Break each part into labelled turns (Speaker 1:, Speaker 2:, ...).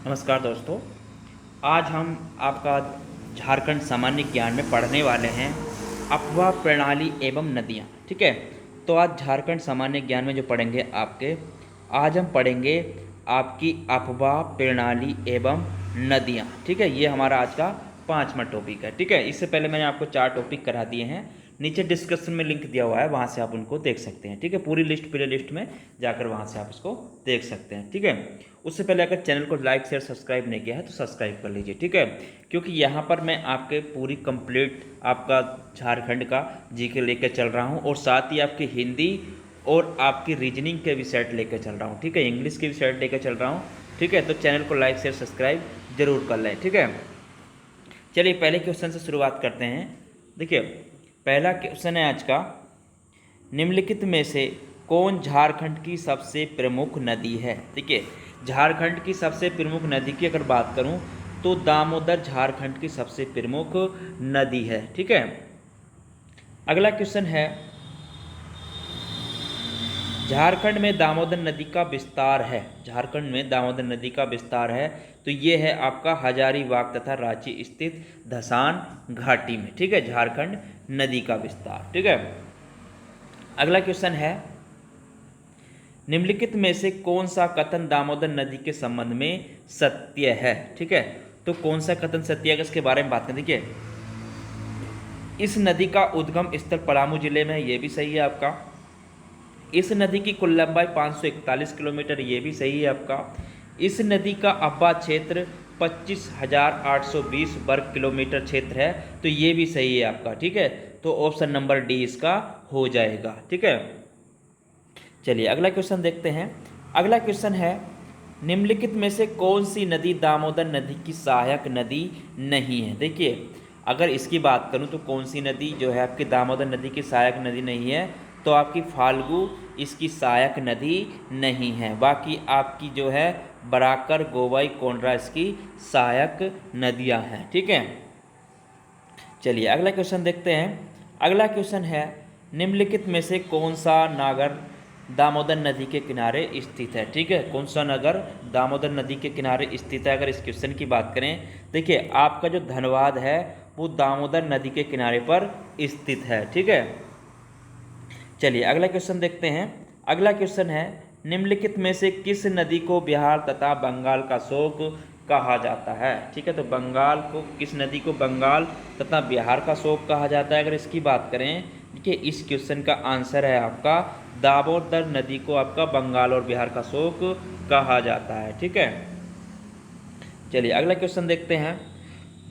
Speaker 1: नमस्कार दोस्तों। आज हम आपका झारखंड सामान्य ज्ञान में पढ़ने वाले हैं अफवाह प्रणाली एवं नदियाँ। ठीक है, तो आज झारखंड सामान्य ज्ञान में जो पढ़ेंगे आज हम पढ़ेंगे आपकी अफवाह प्रणाली एवं नदियाँ। ठीक है, ये हमारा आज का 5वां टॉपिक है। ठीक है, इससे पहले मैंने आपको 4 टॉपिक करा दिए हैं, नीचे डिस्क्रिप्शन में लिंक दिया हुआ है, वहाँ से आप उनको देख सकते हैं। ठीक है, पूरी लिस्ट प्ले लिस्ट में जाकर वहाँ से आप उसको देख सकते हैं। ठीक है, उससे पहले अगर चैनल को लाइक शेयर सब्सक्राइब नहीं किया है तो सब्सक्राइब कर लीजिए। ठीक है, क्योंकि यहाँ पर मैं आपके पूरी कंप्लीट आपका झारखंड का जीके लेकर चल रहा हूँ और साथ ही आपकी हिंदी और आपकी रीजनिंग के भी सेट लेकर चल रहा हूँ। ठीक है, इंग्लिश के भी सेट लेकर चल रहा हूँ। ठीक है, तो चैनल को लाइक शेयर सब्सक्राइब जरूर कर लें। ठीक है, चलिए पहले क्वेश्चन से शुरुआत करते हैं। देखिए, पहला क्वेश्चन है आज का, निम्नलिखित में से कौन झारखंड की सबसे प्रमुख नदी है। देखिए, झारखंड की सबसे प्रमुख नदी की अगर बात करूं तो दामोदर झारखंड की सबसे प्रमुख नदी है। ठीक है, अगला क्वेश्चन है, झारखंड में दामोदर नदी का विस्तार है। झारखंड में दामोदर नदी का विस्तार है तो ये है आपका हजारीबाग तथा रांची स्थित धसान घाटी में। ठीक है, झारखंड नदी का विस्तार। ठीक है, अगला क्वेश्चन है, निम्नलिखित में से कौन सा कथन दामोदर नदी के संबंध में सत्य है। ठीक है, तो कौन सा कथन सत्य है इसके बारे में बात करें। देखिए, इस नदी का उद्गम स्थल पलामू जिले में है, ये भी सही है आपका। इस नदी की कुल लंबाई 541 किलोमीटर, ये भी सही है आपका। इस नदी का अब्बा क्षेत्र 25,820 वर्ग किलोमीटर क्षेत्र है, तो ये भी सही है आपका। ठीक है, तो ऑप्शन नंबर डी इसका हो जाएगा। ठीक है, चलिए अगला क्वेश्चन देखते हैं। अगला क्वेश्चन है, निम्नलिखित में से कौन सी नदी दामोदर नदी की सहायक नदी नहीं है। देखिए, अगर इसकी बात करूं तो कौन सी नदी जो है आपकी दामोदर नदी की सहायक नदी नहीं है, तो आपकी फाल्गु इसकी सहायक नदी नहीं है। बाकी आपकी जो है बराकर, गोवाई, कोंड्रा इसकी सहायक नदियां हैं। ठीक है, चलिए अगला क्वेश्चन देखते हैं। अगला क्वेश्चन है, निम्नलिखित में से कौन सा नगर दामोदर नदी के किनारे स्थित है। ठीक है, कौन सा नगर दामोदर नदी के किनारे स्थित है। अगर इस क्वेश्चन की बात करें, देखिए आपका जो धनबाद है वो दामोदर नदी के किनारे पर स्थित है। ठीक है, चलिए अगला क्वेश्चन देखते हैं। अगला क्वेश्चन है, निम्नलिखित में से किस नदी को बिहार तथा बंगाल का शोक कहा जाता है। ठीक है, तो बंगाल को, किस नदी को बंगाल तथा बिहार का शोक कहा जाता है। अगर इसकी बात करें, देखिए इस क्वेश्चन का आंसर है आपका दामोदर नदी को आपका बंगाल और बिहार का शोक कहा जाता है। ठीक है, चलिए अगला क्वेश्चन देखते हैं।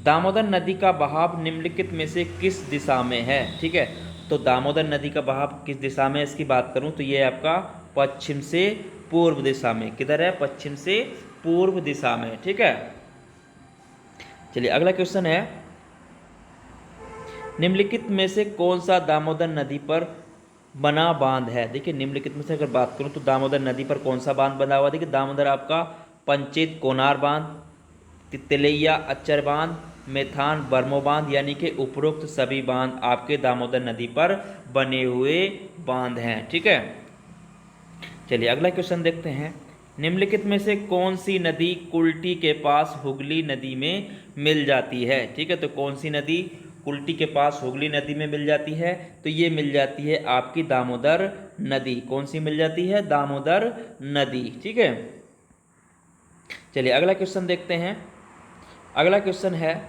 Speaker 1: दामोदर नदी का बहाव निम्नलिखित में से किस दिशा में है। ठीक है, तो दामोदर नदी का बहाव किस दिशा में है इसकी बात करूं तो ये आपका पश्चिम से पूर्व दिशा में। किधर है, पश्चिम से पूर्व दिशा में। ठीक है, चलिए अगला क्वेश्चन है, निम्नलिखित में से कौन सा दामोदर नदी पर बना बांध है। देखिए, निम्नलिखित में से अगर बात करूं तो दामोदर नदी पर कौन सा बांध बना हुआ। देखिए, दामोदर आपका पंचेत कोनार बांध, तितलैया अच्चर बांध, मेथान बर्मो बांध, यानी कि उपरोक्त सभी बांध आपके दामोदर नदी पर बने हुए बांध हैं। ठीक है, चलिए अगला क्वेश्चन देखते हैं। निम्नलिखित में से कौन सी नदी कुल्टी के पास हुगली नदी में मिल जाती है। ठीक है, तो कौन सी नदी कुल्टी के पास हुगली नदी में मिल जाती है, तो ये मिल जाती है आपकी दामोदर नदी। कौन सी मिल जाती है, दामोदर नदी। ठीक है, चलिए अगला क्वेश्चन देखते हैं। अगला क्वेश्चन है,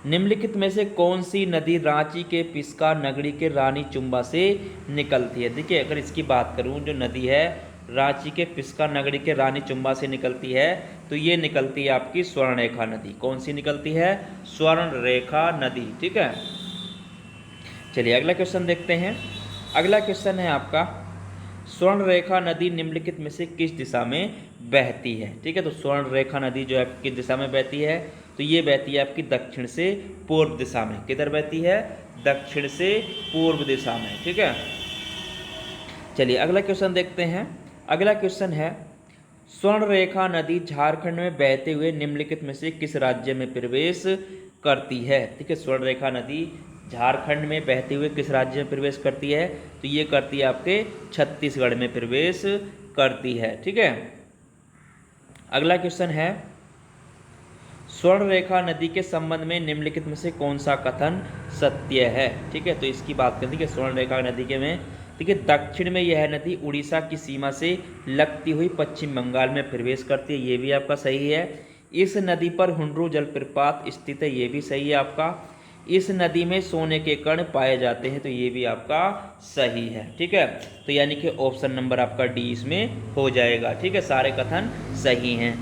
Speaker 1: निम्नलिखित में से कौन सी नदी रांची के पिस्का नगरी के रानी चुम्बा से निकलती है। देखिए, अगर इसकी बात करूं, जो नदी है रांची के पिस्का नगरी के रानी चुम्बा से निकलती है, तो ये निकलती है आपकी स्वर्ण रेखा नदी। कौन सी निकलती है, स्वर्ण रेखा नदी। ठीक है, चलिए अगला क्वेश्चन देखते हैं। अगला क्वेश्चन है आपका, स्वर्ण रेखा नदी निम्नलिखित में से किस दिशा में बहती है। ठीक है, तो स्वर्ण रेखा नदी जो है किस दिशा में बहती है, तो ये बहती है आपकी दक्षिण से पूर्व दिशा में। किधर बहती है, दक्षिण से पूर्व दिशा में। ठीक है, चलिए अगला क्वेश्चन देखते हैं। अगला क्वेश्चन है, स्वर्ण रेखा नदी झारखंड में बहते हुए निम्नलिखित में से किस राज्य में प्रवेश करती है। ठीक है, स्वर्ण रेखा नदी झारखंड में बहते हुए किस राज्य में प्रवेश करती है, तो ये करती है आपके छत्तीसगढ़ में प्रवेश करती है। ठीक है, अगला क्वेश्चन है, स्वर्ण रेखा नदी के संबंध में निम्नलिखित में से कौन सा कथन सत्य है। ठीक है, तो इसकी बात करें कि स्वर्ण रेखा नदी के में देखिए दक्षिण में यह नदी उड़ीसा की सीमा से लगती हुई पश्चिम बंगाल में प्रवेश करती है, ये भी आपका सही है। इस नदी पर हुंड्रू जलप्रपात स्थित है, ये भी सही है आपका। इस नदी में सोने के कण पाए जाते हैं, तो ये भी आपका सही है। ठीक है, तो यानी कि ऑप्शन नंबर आपका डी इसमें हो जाएगा। ठीक है, सारे कथन सही हैं।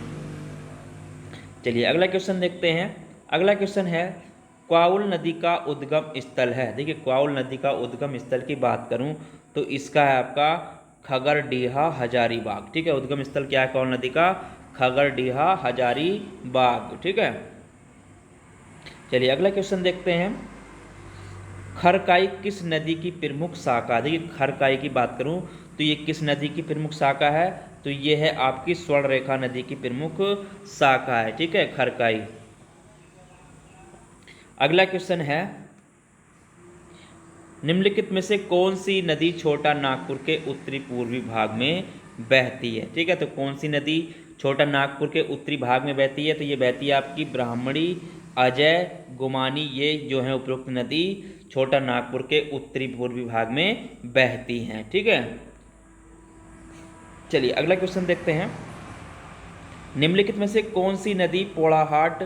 Speaker 1: चलिए अगला क्वेश्चन देखते हैं। अगला क्वेश्चन है, क्वाउल नदी का उद्गम स्थल है। देखिए क्वाउल नदी का उद्गम स्थल की बात करूं तो इसका है आपका खगड़ीहा हजारीबाग। ठीक है, उद्गम स्थल क्या है क्वाउल नदी का? खगड़ीहा हजारीबाग। ठीक है, चलिए अगला क्वेश्चन देखते हैं। खरकाई किस नदी की प्रमुख शाखा? देखिए खरकाई की बात करूं तो ये किस नदी की प्रमुख शाखा है? तो ये है आपकी स्वर्ण रेखा नदी की प्रमुख शाखा है। ठीक है, खरकाई। अगला क्वेश्चन है, निम्नलिखित में से कौन सी नदी छोटा नागपुर के उत्तरी पूर्वी भाग में बहती है? ठीक है, तो कौन सी नदी छोटा नागपुर के उत्तरी भाग में बहती है? तो ये बहती है आपकी ब्राह्मणी, अजय, गुमानी, ये जो है उपरोक्त नदी छोटा नागपुर के उत्तरी पूर्वी भाग में बहती हैं। ठीक है, चलिए अगला क्वेश्चन देखते हैं। निम्नलिखित में से कौन सी नदी पोड़ाहाट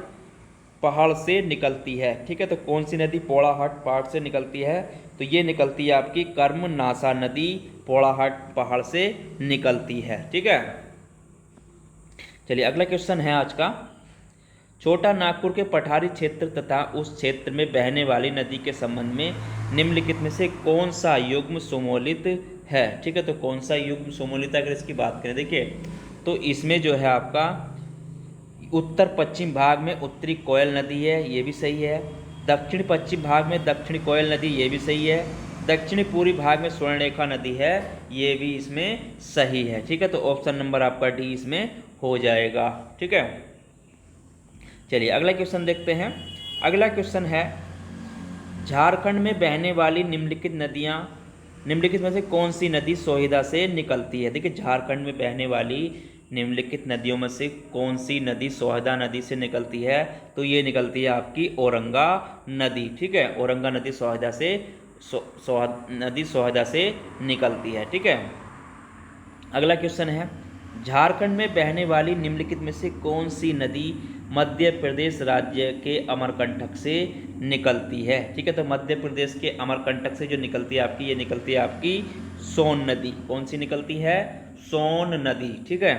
Speaker 1: पहाड़ से निकलती है? ठीक है, तो कौन सी नदी पोड़ाहाट पहाड़ से निकलती है? तो ये निकलती है आपकी कर्मनासा नदी, पोड़ाहाट पहाड़ से निकलती है। ठीक है, चलिए अगला क्वेश्चन है आज का, छोटा नागपुर के पठारी क्षेत्र तथा उस क्षेत्र में बहने वाली नदी के संबंध में निम्नलिखित में से कौन सा युग्म सुमोलित है? ठीक है, तो कौन सा युग्म सुमोलित है अगर इसकी बात करें, देखिए तो इसमें जो है आपका उत्तर पश्चिम भाग में उत्तरी कोयल नदी है, ये भी सही है। दक्षिण पश्चिम भाग में दक्षिणी कोयल नदी, ये भी सही है। दक्षिणी पूर्वी भाग में स्वर्णरेखा नदी है, ये भी इसमें सही है। ठीक है, तो ऑप्शन नंबर आपका डी इसमें हो जाएगा। ठीक है, चलिए अगला क्वेश्चन देखते हैं। अगला क्वेश्चन है, झारखंड में बहने वाली निम्नलिखित में से कौन सी नदी सोहिदा से निकलती है? देखिए झारखंड में बहने वाली निम्नलिखित नदियों में से कौन सी नदी सोहदा नदी से निकलती है? तो ये निकलती है आपकी औरंगा नदी। ठीक है, औरंगा नदी सोहदा से निकलती है। ठीक है, अगला क्वेश्चन है, झारखंड में बहने वाली निम्नलिखित में से कौन सी नदी मध्य प्रदेश राज्य के अमरकंटक से निकलती है? ठीक है, तो मध्य प्रदेश के अमरकंटक से जो निकलती है आपकी, ये निकलती है आपकी सोन नदी। कौन सी निकलती है? सोन नदी। ठीक है,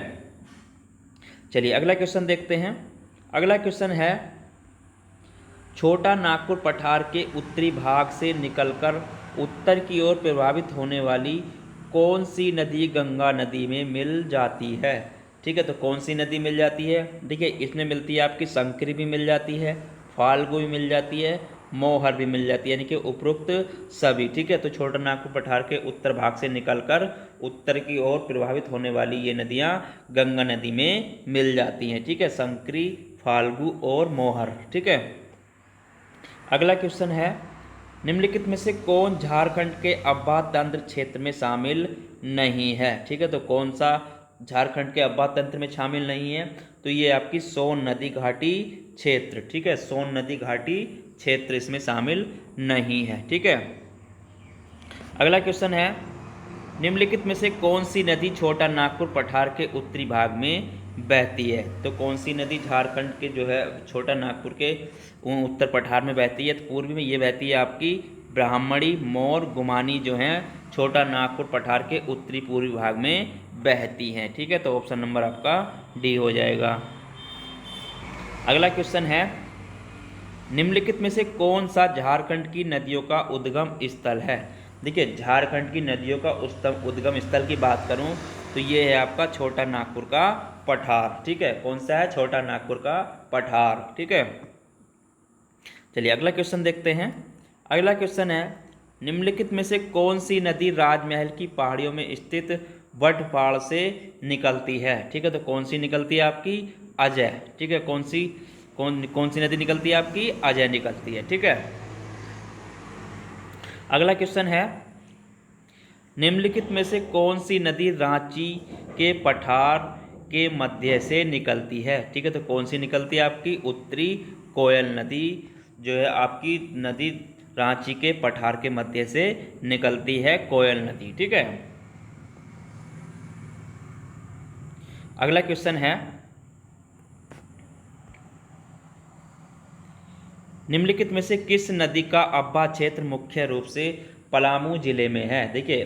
Speaker 1: चलिए अगला क्वेश्चन देखते हैं। अगला क्वेश्चन है, छोटा नागपुर पठार के उत्तरी भाग से निकलकर उत्तर की ओर प्रवाहित होने वाली कौन सी नदी गंगा नदी में मिल जाती है? ठीक है, तो कौन सी नदी मिल जाती है? देखिए इसमें मिलती है आपकी संकरी भी मिल जाती है, फाल्गु भी मिल जाती है, मोहर भी मिल जाती है, यानी कि उपरोक्त सभी। ठीक है, तो छोटा नागपुर पठार के उत्तर भाग से निकलकर उत्तर की ओर प्रवाहित होने वाली ये नदियाँ गंगा नदी में मिल जाती हैं। ठीक है, संकरी, फाल्गु और मोहर। ठीक है, अगला क्वेश्चन है, निम्नलिखित में से कौन झारखंड के अब्बा तंत्र क्षेत्र में शामिल नहीं है? ठीक है, तो कौन सा झारखंड के अब्बा तंत्र में शामिल नहीं है? तो ये आपकी सोन नदी घाटी क्षेत्र। ठीक है, सोन नदी घाटी क्षेत्र इसमें शामिल नहीं है। ठीक है, अगला क्वेश्चन है, निम्नलिखित में से कौन सी नदी छोटा नागपुर पठार के उत्तरी भाग में बहती है? तो कौन सी नदी झारखंड के जो है छोटा नागपुर के उत्तर पठार में बहती है? तो पूर्वी में ये बहती है आपकी ब्राह्मणी, मोर, गुमानी जो हैं छोटा नागपुर पठार के उत्तरी पूर्वी भाग में बहती हैं। ठीक है, तो ऑप्शन नंबर आपका डी हो जाएगा। अगला क्वेश्चन है, निम्नलिखित में से कौन सा झारखंड की नदियों का उद्गम स्थल है? देखिए झारखंड की नदियों का उद्गम स्थल की बात करूं तो ये है आपका छोटा नागपुर का पठार। ठीक है, कौन सा है? छोटा नागपुर का पठार। ठीक है, चलिए अगला क्वेश्चन देखते हैं। अगला क्वेश्चन है, निम्नलिखित में से कौन सी नदी राजमहल की पहाड़ियों में स्थित वटपहाड़ से निकलती है? ठीक है, तो कौन सी निकलती है आपकी? अजय। ठीक है, कौन सी नदी निकलती है आपकी? अजय निकलती है। ठीक है, अगला क्वेश्चन है, निम्नलिखित में से कौन सी नदी रांची के पठार के मध्य से निकलती है। ठीक है, तो कौन सी निकलती है आपकी? उत्तरी कोयल नदी जो है आपकी नदी रांची के पठार के मध्य से निकलती है, कोयल नदी। ठीक है, अगला क्वेश्चन है, निम्नलिखित में से किस नदी का अब्बा क्षेत्र मुख्य रूप से पलामू जिले में है? देखिए,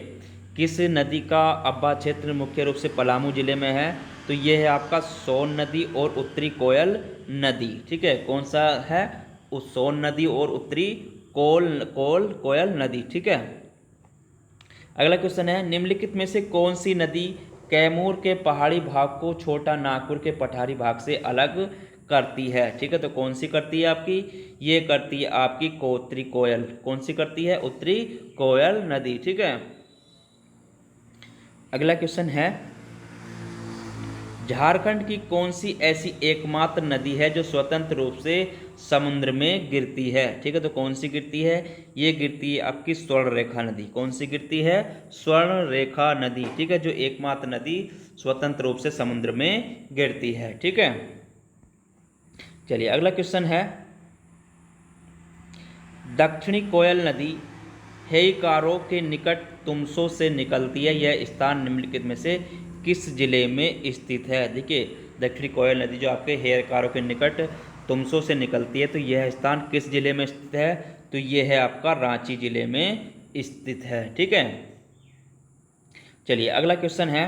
Speaker 1: किस नदी का अब्बा क्षेत्र मुख्य रूप से पलामू जिले में है? तो ये है आपका सोन नदी और उत्तरी कोयल नदी। ठीक है, कौन सा है? उस सोन नदी और उत्तरी कोयल नदी। ठीक है, अगला क्वेश्चन है, निम्नलिखित में से कौन सी नदी कैमूर के पहाड़ी भाग को छोटा नागपुर के पठारी भाग से अलग करती है? ठीक है, तो कौन सी करती है आपकी? ये करती है आपकी उत्तरी कोयल। कौन सी करती है? उत्तरी कोयल नदी। ठीक है, अगला क्वेश्चन है, झारखंड की कौन सी ऐसी एकमात्र नदी है जो स्वतंत्र रूप से समुद्र में गिरती है? ठीक है, तो कौन सी गिरती है? ये गिरती है आपकी स्वर्ण रेखा नदी। कौन सी गिरती है? स्वर्ण रेखा नदी। ठीक है, जो एकमात्र नदी स्वतंत्र रूप से समुद्र में गिरती है। ठीक है, चलिए अगला क्वेश्चन है, दक्षिणी कोयल नदी हेइकारो के निकट तुमसो से निकलती है। यह स्थान निम्नलिखित में से किस जिले में स्थित है? देखिए, दक्षिणी कोयल नदी जो आपके हेइकारो के निकट तुमसो से निकलती है, तो यह स्थान किस जिले में स्थित है? तो यह है आपका रांची जिले में स्थित है। ठीक है, चलिए अगला क्वेश्चन है,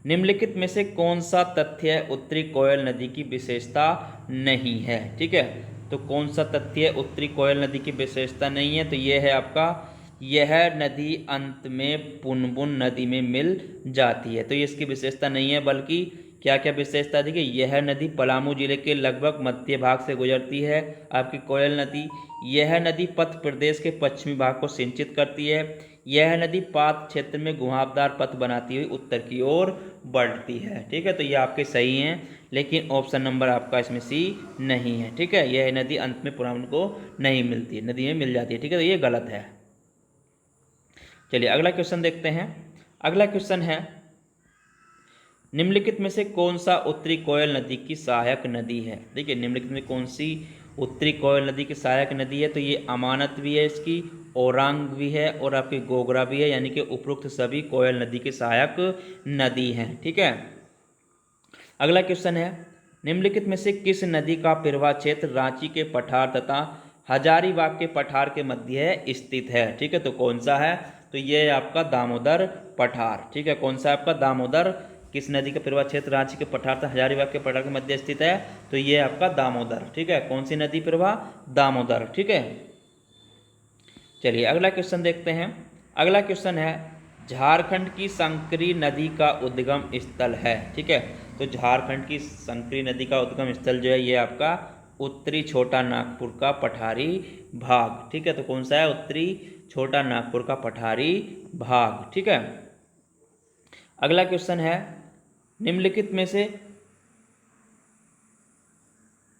Speaker 1: निम्नलिखित में से कौन सा तथ्य उत्तरी कोयल नदी की विशेषता नहीं है? ठीक है, तो कौन सा तथ्य उत्तरी कोयल नदी की विशेषता नहीं है? तो यह है आपका, यह नदी अंत में पुनपुन नदी में मिल जाती है। तो ये इसकी विशेषता नहीं है, बल्कि क्या क्या विशेषता? देखिए, यह नदी पलामू जिले के लगभग मध्य भाग से गुजरती है आपकी कोयल नदी। यह नदी पथ प्रदेश के पश्चिमी भाग को सिंचित करती है। यह नदी पात क्षेत्र में घुमावदार पथ बनाती हुई उत्तर की ओर बढ़ती है। ठीक है, तो ये आपके सही हैं, लेकिन ऑप्शन नंबर आपका इसमें सी नहीं है। ठीक है, यह नदी अंत में पुनः को नहीं मिलती है, नदी में मिल जाती है। ठीक है, तो ये गलत है। चलिए अगला क्वेश्चन देखते हैं। अगला क्वेश्चन है, निम्नलिखित में से कौन सा उत्तरी कोयल नदी की सहायक नदी है? देखिए, निम्नलिखित में कौन सी उत्तरी कोयल नदी की सहायक नदी है? तो ये अमानत भी है इसकी, औरांग भी है और आपकी गोगरा भी है, यानी कि उपरोक्त सभी कोयल नदी की सहायक नदी हैं। ठीक है, अगला क्वेश्चन है, निम्नलिखित में से किस नदी का प्रवाह क्षेत्र रांची के पठार तथा हजारीबाग के पठार के मध्य स्थित है? ठीक है, तो कौन सा है? तो ये है आपका दामोदर पठार। ठीक है, कौन सा है आपका? दामोदर। किस नदी का प्रवाह क्षेत्र रांची के पठार तथा हजारीबाग के पठार के मध्य स्थित है? तो ये आपका दामोदर। ठीक है, कौन सी नदी प्रवाह? दामोदर। ठीक है, चलिए अगला क्वेश्चन देखते हैं। अगला क्वेश्चन है, झारखंड की संकरी नदी का उद्गम स्थल है। ठीक है, तो झारखंड की संकरी नदी का उद्गम स्थल जो है ये आपका उत्तरी छोटा नागपुर का पठारी भाग। ठीक है, तो कौन सा है? उत्तरी छोटा नागपुर का पठारी भाग। ठीक है, अगला क्वेश्चन है, निम्नलिखित में से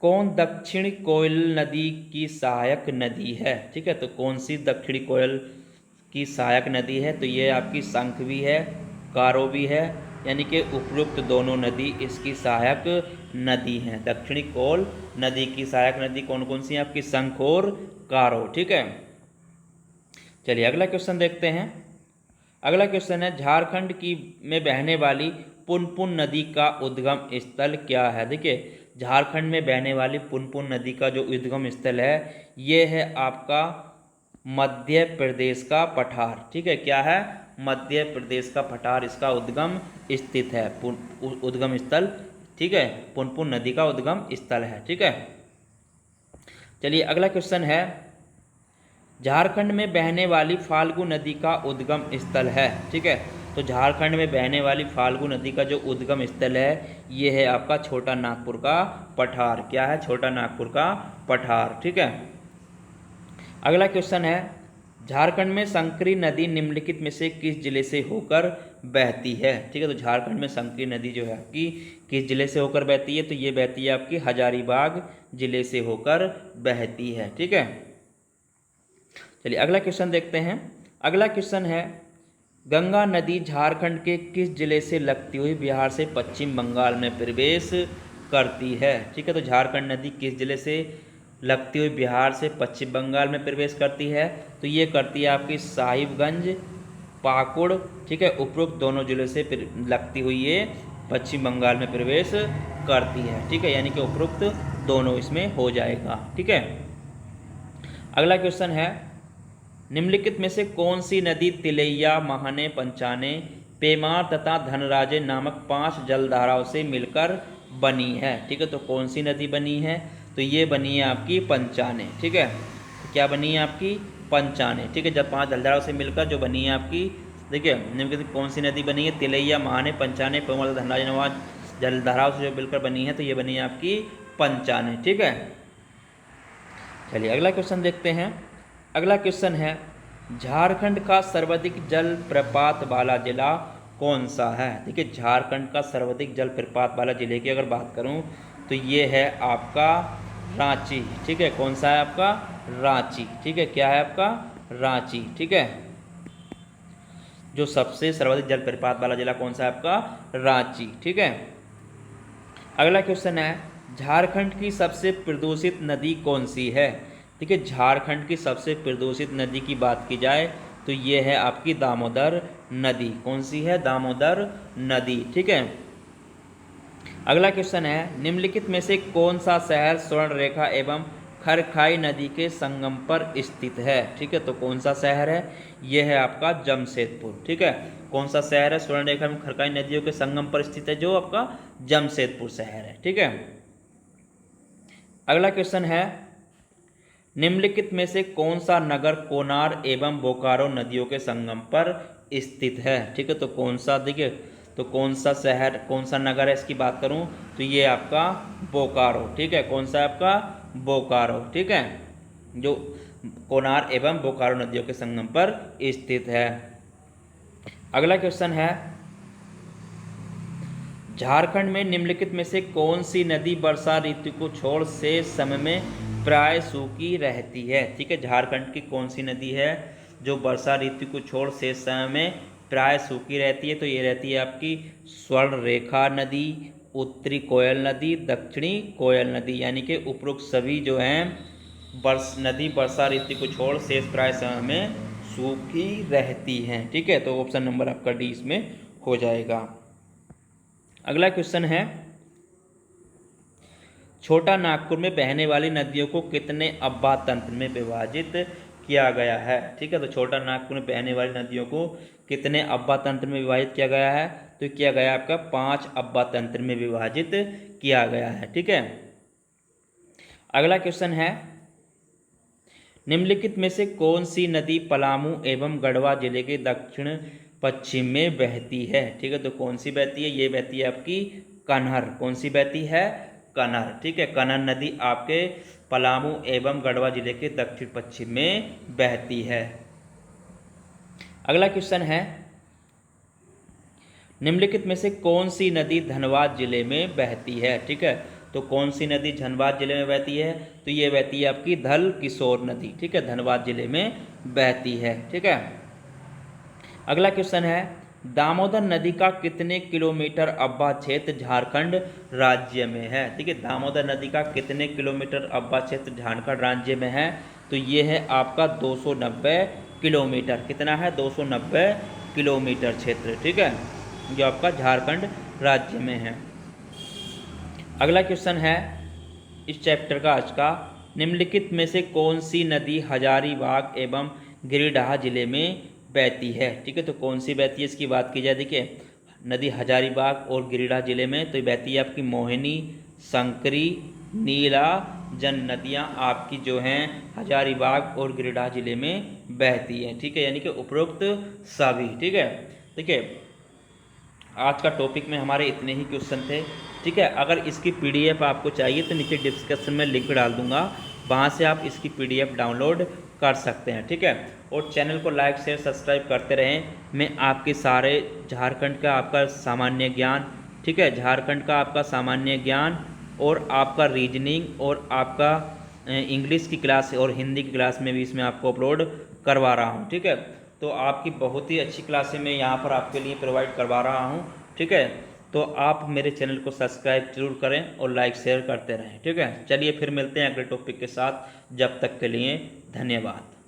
Speaker 1: कौन दक्षिणी कोयल नदी की सहायक नदी है? ठीक है, तो कौन सी दक्षिणी कोयल की सहायक नदी है? तो ये आपकी शंख भी है, कारो भी है, यानी कि उपयुक्त दोनों नदी इसकी सहायक नदी हैं। दक्षिणी कोयल नदी की सहायक नदी कौन कौन सी है आपकी? शंख और कारो। ठीक है, चलिए अगला क्वेश्चन देखते हैं। अगला क्वेश्चन है, झारखंड की में बहने वाली पुनपुन नदी का उद्गम स्थल क्या है? देखिए, झारखंड में बहने वाली पुनपुन नदी का जो उद्गम स्थल है ये है आपका मध्य प्रदेश का पठार। ठीक है, क्या है? मध्य प्रदेश का पठार इसका उद्गम स्थित है, उद्गम स्थल। ठीक है, पुनपुन नदी का उद्गम स्थल है। ठीक है, चलिए अगला क्वेश्चन है, झारखंड में बहने वाली फाल्गु नदी का उद्गम स्थल है। ठीक है, तो झारखंड में बहने वाली फाल्गु नदी का जो उद्गम स्थल है ये है आपका छोटा नागपुर का पठार। क्या है? छोटा नागपुर का पठार। ठीक है, अगला क्वेश्चन है, झारखंड में संकरी नदी निम्नलिखित में से किस जिले से होकर बहती है? ठीक है, तो झारखंड में संकरी नदी जो है आपकी किस जिले से होकर बहती है? तो ये बहती है आपकी हजारीबाग जिले से होकर बहती है। ठीक है, चलिए अगला क्वेश्चन देखते हैं। अगला क्वेश्चन है, गंगा नदी झारखंड के किस जिले से लगती हुई बिहार से पश्चिम बंगाल में प्रवेश करती है? ठीक है, तो झारखंड नदी किस जिले से लगती हुई बिहार से पश्चिम बंगाल में प्रवेश करती है? तो ये करती है आपकी साहिबगंज, पाकुड़। ठीक है, उपरोक्त दोनों जिले से लगती हुई ये पश्चिम बंगाल में प्रवेश करती है। ठीक है, यानी कि उपरोक्त दोनों इसमें हो जाएगा। ठीक है, अगला क्वेश्चन है, निम्नलिखित में से कौन सी नदी तिलैया, महाने, पंचाने, पेमार तथा धनराजे नामक 5 जलधाराओं से मिलकर बनी है? ठीक है, तो कौन सी नदी बनी है? तो ये बनी है आपकी पंचाने। ठीक है, तो क्या बनी है आपकी? पंचाने। ठीक है, जब 5 जलधाराओं से मिलकर जो बनी है आपकी, देखिए निम्नलिखित कौन सी नदी बनी है? तिलैया, महाने, पंचाने, पेमार तथा धनराजे नामक जलधाराओं से जो मिलकर बनी है, तो ये बनी है आपकी पंचाने। ठीक है, चलिए अगला क्वेश्चन देखते हैं। अगला क्वेश्चन है, झारखंड का सर्वाधिक जल प्रपात वाला जिला कौन सा है? देखिए, झारखंड का सर्वाधिक जल प्रपात वाला जिले की अगर बात करूं तो ये है आपका रांची। ठीक है, कौन सा है आपका? रांची। ठीक है, क्या है आपका? रांची। ठीक है, जो सबसे सर्वाधिक जल प्रपात वाला जिला कौन सा है आपका? रांची। ठीक है, अगला क्वेश्चन है, झारखंड की सबसे प्रदूषित नदी कौन सी है? देखिए, झारखंड की सबसे प्रदूषित नदी की बात की जाए तो ये है आपकी दामोदर नदी। कौन सी है? दामोदर नदी। ठीक है, अगला क्वेश्चन है, निम्नलिखित में से कौन सा शहर स्वर्ण रेखा एवं खरखाई नदी के संगम पर स्थित है? ठीक है, तो कौन सा शहर है? यह है आपका जमशेदपुर। ठीक है, कौन सा शहर है स्वर्ण रेखा एवं खरखाई नदियों के संगम पर स्थित है? जो आपका जमशेदपुर शहर है। ठीक है, अगला क्वेश्चन है, निम्नलिखित में से कौन सा नगर कोनार एवं बोकारो नदियों के संगम पर स्थित है? ठीक है, तो कौन सा, देखिए, तो कौन सा शहर, कौन सा नगर है इसकी बात करूं तो ये आपका बोकारो। ठीक है, कौन सा है आपका? बोकारो। ठीक है, जो कोनार एवं बोकारो नदियों के संगम पर स्थित है। अगला क्वेश्चन है, झारखंड में निम्नलिखित में से कौन सी नदी वर्षा ऋतु को छोड़ शेष समय में प्राय सूखी रहती है? ठीक है, झारखंड की कौन सी नदी है जो वर्षा ऋतु को छोड़ शेष समय में प्राय सूखी रहती है? तो ये रहती है आपकी स्वर्ण रेखा नदी, उत्तरी कोयल नदी, दक्षिणी कोयल नदी। यानी कि उपरोक्त सभी जो हैं नदी वर्षा ऋतु को छोड़ शेष प्राय समय में सूखी रहती हैं। ठीक है, तो ऑप्शन नंबर आपका डी इसमें हो जाएगा। अगला क्वेश्चन है, छोटा नागपुर में बहने वाली नदियों को कितने अब्बा तंत्र में विभाजित किया गया है? ठीक है, तो छोटा नागपुर में बहने वाली नदियों को कितने अब्बा तंत्र में विभाजित किया गया है? तो किया गया आपका 5 अब्बा तंत्र में विभाजित किया गया है। ठीक है, अगला क्वेश्चन है, निम्नलिखित में से कौन सी नदी पलामू एवं गढ़वा जिले के दक्षिण पश्चिम में बहती है? ठीक है, तो कौन सी बहती है? ये बहती है आपकी कनहर। कौन सी बहती है? कनहर। ठीक है, कनहर नदी आपके पलामू एवं गढ़वा जिले के दक्षिण पश्चिम में बहती है। अगला क्वेश्चन है, निम्नलिखित में से कौन सी नदी धनबाद जिले में बहती है? ठीक है, तो कौन सी नदी धनबाद जिले में बहती है? तो ये बहती है आपकी धल किशोर नदी। ठीक है, धनबाद जिले में बहती है। ठीक है, अगला क्वेश्चन है, दामोदर नदी का कितने किलोमीटर अब्बा क्षेत्र झारखंड राज्य में है? ठीक है, दामोदर नदी का कितने किलोमीटर अब्बा क्षेत्र झारखंड राज्य में है? तो ये है आपका 290 किलोमीटर। कितना है? 290 किलोमीटर क्षेत्र। ठीक है, जो आपका झारखंड राज्य में है। अगला क्वेश्चन है इस चैप्टर का आज का, निम्नलिखित में से कौन सी नदी हजारीबाग एवं गिरिडीह जिले में बहती है? ठीक है, तो कौन सी बहती है इसकी बात की जाए, देखिए नदी हजारीबाग और गिरिडीह जिले में तो बहती है आपकी मोहिनी, शंकरी, नीला जन नदियाँ आपकी जो हैं हजारीबाग और गिरिडीह जिले में बहती हैं। ठीक है, यानी कि उपरोक्त सभी। ठीक है, देखिए आज का टॉपिक में हमारे इतने ही क्वेश्चन थे। ठीक है, अगर इसकी पीडीएफ आपको चाहिए तो नीचे डिस्क्रिप्शन में लिंक डाल दूंगा, वहाँ से आप इसकी पीडीएफ डाउनलोड कर सकते हैं। ठीक है, और चैनल को लाइक शेयर सब्सक्राइब करते रहें। मैं आपके सारे झारखंड का आपका सामान्य ज्ञान, ठीक है, झारखंड का आपका सामान्य ज्ञान और आपका रीजनिंग और आपका इंग्लिश की क्लास और हिंदी की क्लास में भी इसमें आपको अपलोड करवा रहा हूँ। ठीक है, तो आपकी बहुत ही अच्छी क्लासें मैं यहाँ पर आपके लिए प्रोवाइड करवा रहा हूँ, ठीक है। तो आप मेरे चैनल को सब्सक्राइब जरूर करें और लाइक शेयर करते रहें, ठीक है। चलिए फिर मिलते हैं अगले टॉपिक के साथ, जब तक के लिए धन्यवाद।